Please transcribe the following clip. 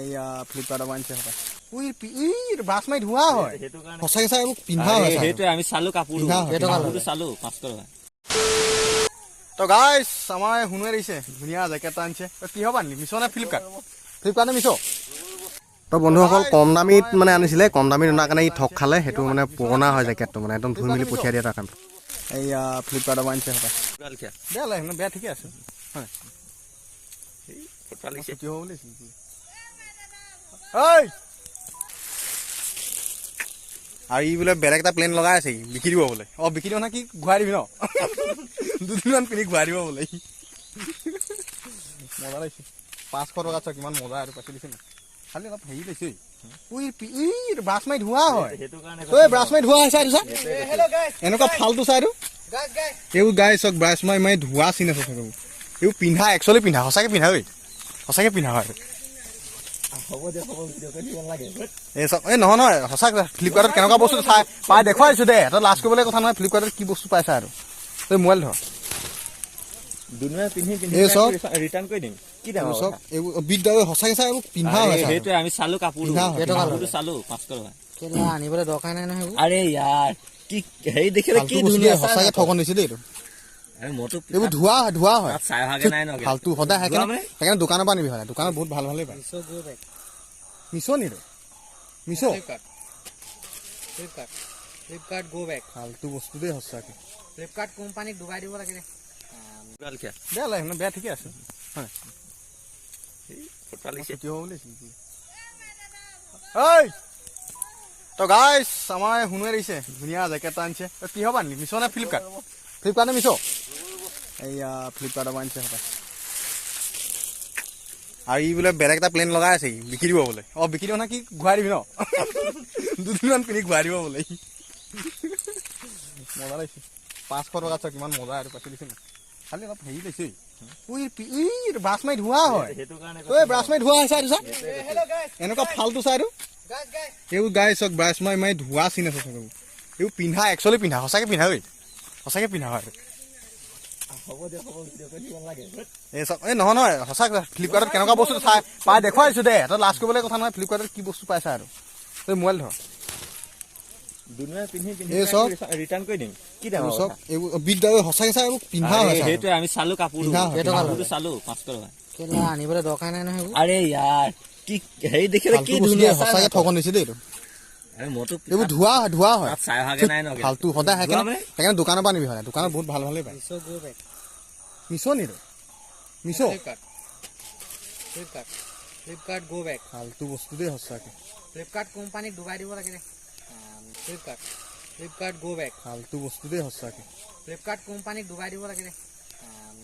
এইয়া ফ্লিপকাৰ্টৰ আনিছে হপাই ব্ৰাছ মাৰি ধোৱা হয় সঁচাকে চাই পিন্ধা হয় সেইটোৱে আমি চালো কাপোৰটো চালো 500 টকা। তো গাইছ আমাৰ শুনুৱে দিছে ধুনীয়া জেকেট এটা আনিছে কি হ'ব আনিলি মিছ নে ফ্লিপকাৰ্টে মিছ। তো বন্ধুসকল কম দামীত মানে আনিছিলে কম দামীত অনাৰ কাৰণে ই ঠগ খালে সেইটো মানে পুৰণা হয় জেকেটটো মানে একদম ধুই মেলি পঠিয়াই দিয়ে তাৰ কাৰণে। এইয়া ফ্লিপকাৰ্টৰ আনিছে হপাই বেয়া লাগে বেয়া ঠিকে আছে হয় আৰু ই বোলে বেলেগ এটা প্লেন লগাই আছে বিকি দিব বোলে বিকি দিব না কি ঘূৰাই দিবি ন দুদিনমান পিন্ধি ঘূৰাই দিব বোলে মজা লাগিছে 500 টকা চোৱা কিমান মজা আৰু পাতি দিছে না খালি অলপ হেৰি লৈছে ব্ৰাছ মাৰি ধোৱা হয় ব্ৰাছ মাৰি ধোৱা হয় চাই এনেকুৱা ফাল্টু চাইটো এইবোৰ গাই চক ব্ৰাছ মাৰি মাৰি ধোৱা চিন আছে এইবোৰ পিন্ধা একচুৱেলি পিন্ধা সঁচাকে পিন্ধা ঐ সঁচাকে পিন্ধা হয় নহয় সঁচাকে ফ্লিপকাৰ্টত কেনেকুৱা বস্তু চাই পাই দেখুৱাইছো দে তই লাজ কৰিবলৈ কথা নহয় ফ্লিপকাৰ্টত কি বস্তু পাইছা আৰু তই মোবাইল ধৰ সঁচাকে চাই পিন্ধা হয় সেইটোৱে আমি চালো কাপোৰটো চালো 500 টকা আনিবলৈ দৰকাৰ নাই নহয় আৰে ইয়াৰ কি হেৰি দেখিলে কি ধুনীয়া সঁচাকে ঠগন দিছে দেই এইবোৰ ধোৱা হয় ফাল্টু সদায় সেইকাৰণে দোকানৰ পৰা আনিবি হয় দোকানত বহুত ভাল ভালেই পায় মিছ নি মিছ ফ্লিপকাৰ্ট গো বেক ফাল্টু বস্তু দেই সঁচাকে ফ্লিপকাৰ্ট কোম্পানীক ডুবাই দিব লাগে বেয়া লাগে বেয়া ঠিকে আছে তো গাইছ আমাৰ শুনুৱে দিছে ধুনীয়া জেকেট এটা আনিছে কি হ'ব আনিলি মিছ নে ফ্লিপকাৰ্টে মিছ এইয়া ফ্লিপকাৰ্টৰ আনিছে হপাই আৰু ই বোলে বেলেগ এটা প্লেন লগাই আছে বিকি দিব বোলে বিকি দিব না কি ঘূৰাই দিবি ন দুদিনমান পিন্ধি ঘূৰাই দিব বোলে মজা লাগিছে 500 টকা চোৱা কিমান মজা আৰু পাতি দিছে না খালি অলপ হেৰি লৈছে ব্ৰাছ মাৰি ধোৱা হয় ব্ৰাছ মাৰি ধোৱা হয় চাই এনেকুৱা ফাল্টু চাইটো এইবোৰ গাই চক ব্ৰাছ মাৰি মাৰি ধোৱা চিন আছে এইবোৰ পিন্ধা একচুৱেলি পিন্ধা সঁচাকে পিন্ধা ঐ সঁচাকে পিন্ধা হয় নহয় সঁচাকে ফ্লিপকাৰ্টত কেনেকুৱা বস্তু চাই পাই দেখুৱাইছো দে তই লাজ কৰিবলৈ কথা নহয় ফ্লিপকাৰ্টত কি বস্তু পাইছা আৰু তই মোবাইল ধৰ সঁচাকে চাই পিন্ধা হয় সেইটোৱে আমি চালো কাপোৰটো চালো 500 টকা আনিবলৈ দৰকাৰ নাই নহয় আৰে ইয়াৰ কি হেৰি দেখিলে কি ধুনীয়া সঁচাকে ঠগন দিছে দেই এইবোৰ ধোৱা হয় ফাল্টু সদায় সেইকাৰণে দোকানৰ পৰা আনিবি হয় দোকানত বহুত ভাল ভালেই পায় মিছ নি মিছ ফ্লিপকাৰ্ট গো বেক ফাল্টু বস্তু দেই সঁচাকে ফ্লিপকাৰ্ট কোম্পানীক ডুবাই দিব লাগে ফ্লিপকাৰ্ট গো বেক ফাল্টু বস্তু দেই সঁচাকে ফ্লিপকাৰ্ট কোম্পানীক ডুবাই দিব লাগে